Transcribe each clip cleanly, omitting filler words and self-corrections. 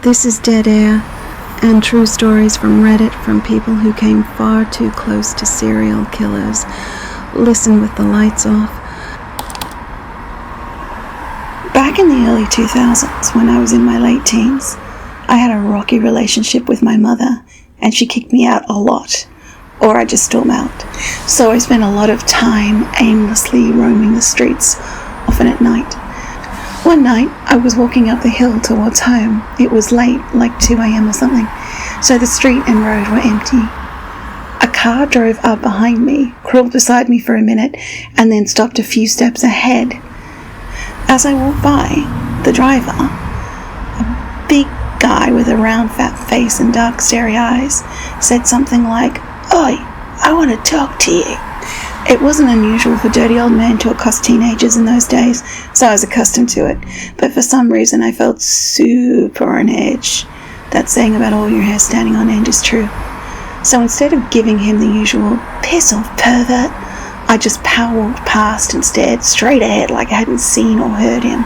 This is Dead Air, and true stories from Reddit from people who came far too close to serial killers. Listen with the lights off. Back in the early 2000s, when I was in my late teens, I had a rocky relationship with my mother, and she kicked me out a lot, or I just stormed out. So I spent a lot of time aimlessly roaming the streets, often at night. One night, I was walking up the hill towards home. It was late, like 2 a.m. or something, so the street and road were empty. A car drove up behind me, crawled beside me for a minute, and then stopped a few steps ahead. As I walked by, the driver, a big guy with a round fat face and dark starry eyes, said something like, "Oi, I want to talk to you." It wasn't unusual for dirty old men to accost teenagers in those days, so I was accustomed to it, but for some reason I felt super on edge. That saying about all your hair standing on end is true. So instead of giving him the usual "piss off, pervert," I just powered past and stared straight ahead like I hadn't seen or heard him.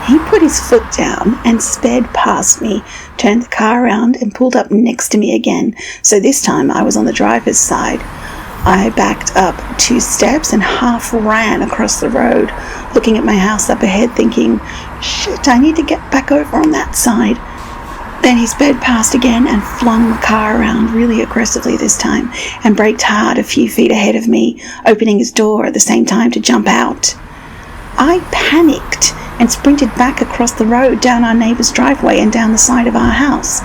He put his foot down and sped past me, turned the car around and pulled up next to me again, so this time I was on the driver's side. I backed up 2 steps and half ran across the road, looking at my house up ahead thinking, shit, I need to get back over on that side. Then he sped past again and flung the car around really aggressively this time and braked hard a few feet ahead of me, opening his door at the same time to jump out. I panicked and sprinted back across the road down our neighbour's driveway and down the side of our house.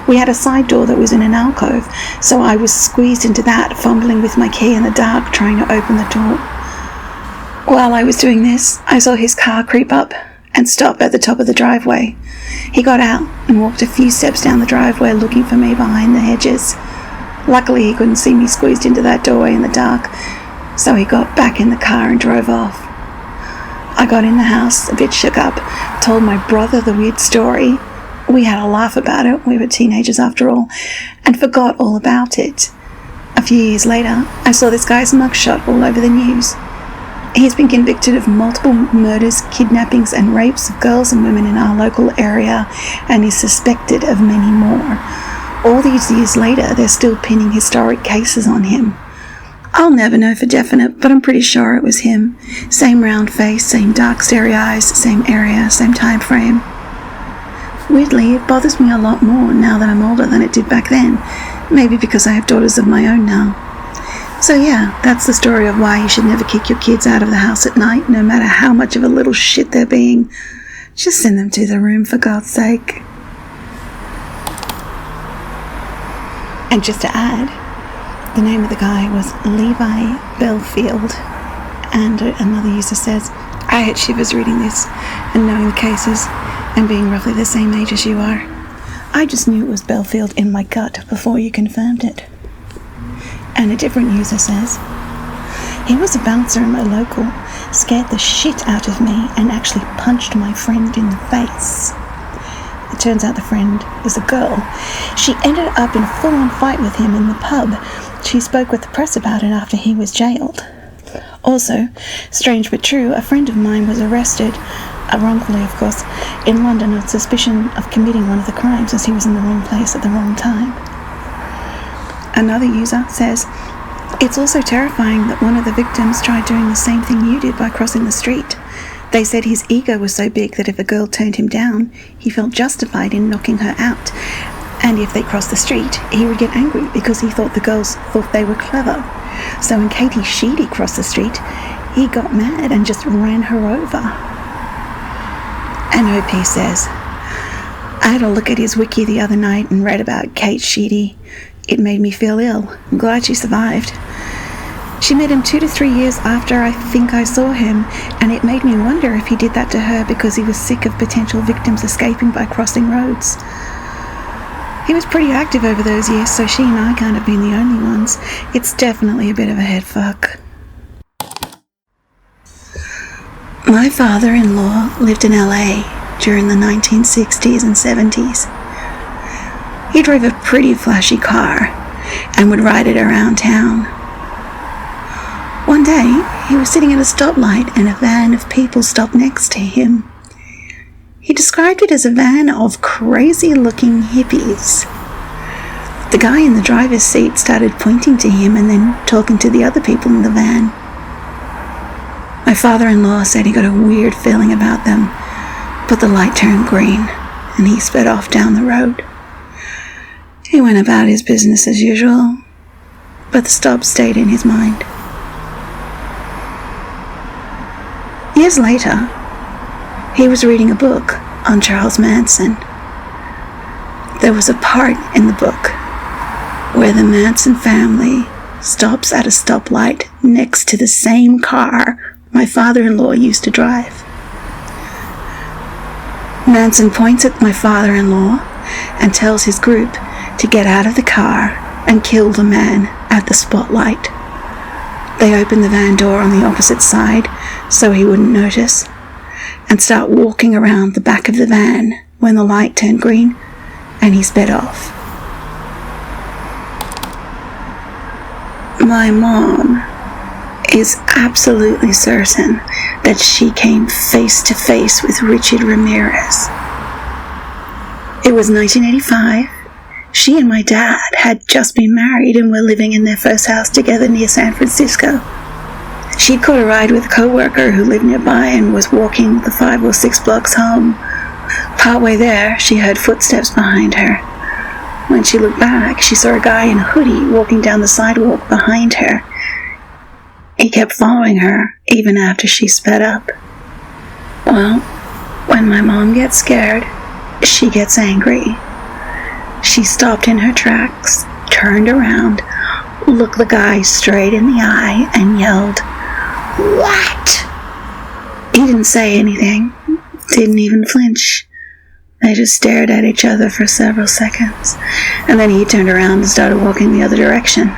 We had a side door that was in an alcove, so I was squeezed into that, fumbling with my key in the dark, trying to open the door. While I was doing this, I saw his car creep up and stop at the top of the driveway. He got out and walked a few steps down the driveway looking for me behind the hedges. Luckily, he couldn't see me squeezed into that doorway in the dark, so he got back in the car and drove off. I got in the house, a bit shook up, told my brother the weird story. We had a laugh about it, we were teenagers after all, and forgot all about it. A few years later, I saw this guy's mugshot all over the news. He's been convicted of multiple murders, kidnappings and rapes of girls and women in our local area, and is suspected of many more. All these years later, they're still pinning historic cases on him. I'll never know for definite, but I'm pretty sure it was him. Same round face, same dark starry eyes, same area, same time frame. Weirdly, it bothers me a lot more now that I'm older than it did back then. Maybe because I have daughters of my own now. So yeah, that's the story of why you should never kick your kids out of the house at night, no matter how much of a little shit they're being. Just send them to the room, for God's sake. And just to add, the name of the guy was Levi Belfield. And another user says, "I had shivers reading this and knowing the cases and being roughly the same age as you are. I just knew it was Belfield in my gut before you confirmed it." And a different user says, "He was a bouncer in my local, scared the shit out of me and actually punched my friend in the face." It turns out the friend is a girl. She ended up in a full-on fight with him in the pub. She spoke with the press about it after he was jailed. Also, strange but true, a friend of mine was arrested, wrongfully of course, in London on suspicion of committing one of the crimes as he was in the wrong place at the wrong time. Another user says, "It's also terrifying that one of the victims tried doing the same thing you did by crossing the street. They said his ego was so big that if a girl turned him down, he felt justified in knocking her out. And if they crossed the street, he would get angry because he thought the girls thought they were clever. So when Katie Sheedy crossed the street, he got mad and just ran her over." And OP says, "I had a look at his wiki the other night and read about Kate Sheedy. It made me feel ill. I'm glad she survived. She met him 2 to 3 years after I think I saw him, and it made me wonder if he did that to her because he was sick of potential victims escaping by crossing roads. He was pretty active over those years, so she and I can't have been the only ones. It's definitely a bit of a head fuck." My father-in-law lived in LA during the 1960s and 70s. He drove a pretty flashy car and would ride it around town. One day, he was sitting at a stoplight and a van of people stopped next to him. He described it as a van of crazy-looking hippies. The guy in the driver's seat started pointing to him and then talking to the other people in the van. My father-in-law said he got a weird feeling about them, but the light turned green and he sped off down the road. He went about his business as usual, but the stop stayed in his mind. Years later, he was reading a book on Charles Manson. There was a part in the book where the Manson family stops at a stoplight next to the same car my father-in-law used to drive. Manson points at my father-in-law and tells his group to get out of the car and kill the man at the spotlight. They open the van door on the opposite side so he wouldn't notice and start walking around the back of the van when the light turned green and he sped off. My mom is absolutely certain that she came face to face with Richard Ramirez. It was 1985. She and my dad had just been married and were living in their first house together near San Francisco. She'd caught a ride with a co-worker who lived nearby and was walking the 5 or 6 blocks home. Partway there, she heard footsteps behind her. When she looked back, she saw a guy in a hoodie walking down the sidewalk behind her. He kept following her, even after she sped up. Well, when my mom gets scared, she gets angry. She stopped in her tracks, turned around, looked the guy straight in the eye, and yelled, "What?" He didn't say anything, didn't even flinch. They just stared at each other for several seconds, and then he turned around and started walking the other direction.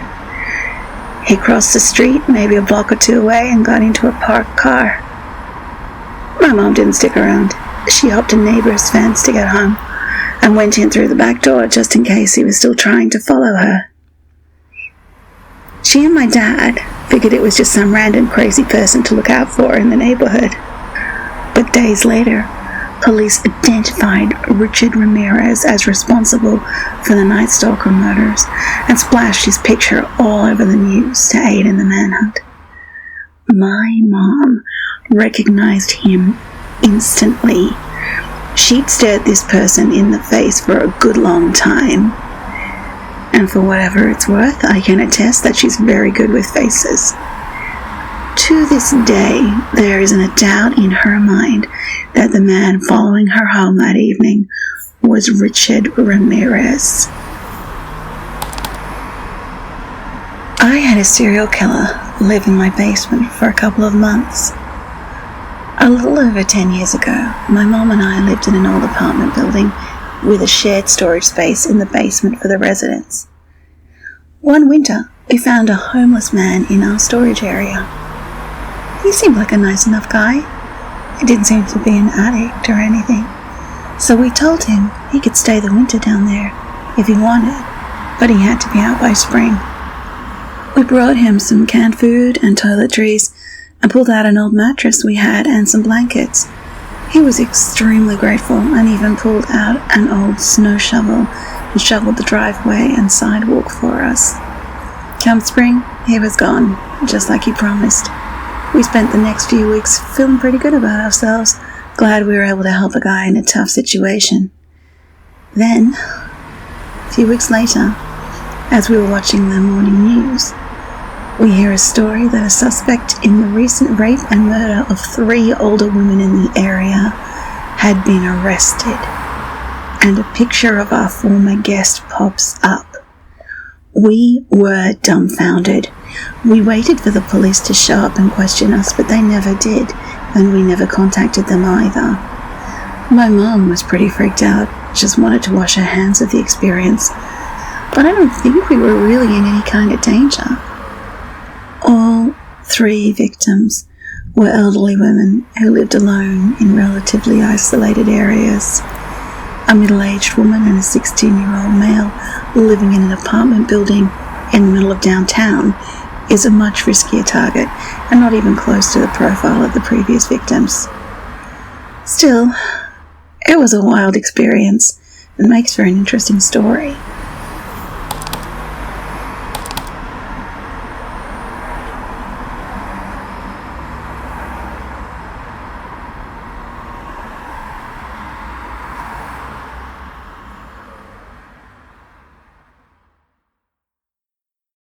He crossed the street, maybe a block or two away, and got into a parked car. My mom didn't stick around. She hopped a neighbor's fence to get home and went in through the back door just in case he was still trying to follow her. She and my dad figured it was just some random crazy person to look out for in the neighborhood. But days later, police identified Richard Ramirez as responsible for the Night Stalker murders and splashed his picture all over the news to aid in the manhunt. My mom recognized him instantly. She'd stared this person in the face for a good long time. And for whatever it's worth, I can attest that she's very good with faces. To this day, there isn't a doubt in her mind that the man following her home that evening was Richard Ramirez. I had a serial killer live in my basement for a couple of months. A little over 10 years ago, my mom and I lived in an old apartment building with a shared storage space in the basement for the residents. One winter, we found a homeless man in our storage area. He seemed like a nice enough guy. He didn't seem to be an addict or anything. So we told him he could stay the winter down there if he wanted, but he had to be out by spring. We brought him some canned food and toiletries and pulled out an old mattress we had and some blankets. He was extremely grateful and even pulled out an old snow shovel and shoveled the driveway and sidewalk for us. Come spring, he was gone, just like he promised. We spent the next few weeks feeling pretty good about ourselves, glad we were able to help a guy in a tough situation. Then, a few weeks later, as we were watching the morning news, we hear a story that a suspect in the recent rape and murder of 3 older women in the area had been arrested, and a picture of our former guest pops up. We were dumbfounded. We waited for the police to show up and question us, but they never did, and we never contacted them either. My mom was pretty freaked out, just wanted to wash her hands of the experience, but I don't think we were really in any kind of danger. All 3 victims were elderly women who lived alone in relatively isolated areas. A middle-aged woman and a 16-year-old male living in an apartment building in the middle of downtown is a much riskier target and not even close to the profile of the previous victims. Still, It was a wild experience and makes for an interesting story.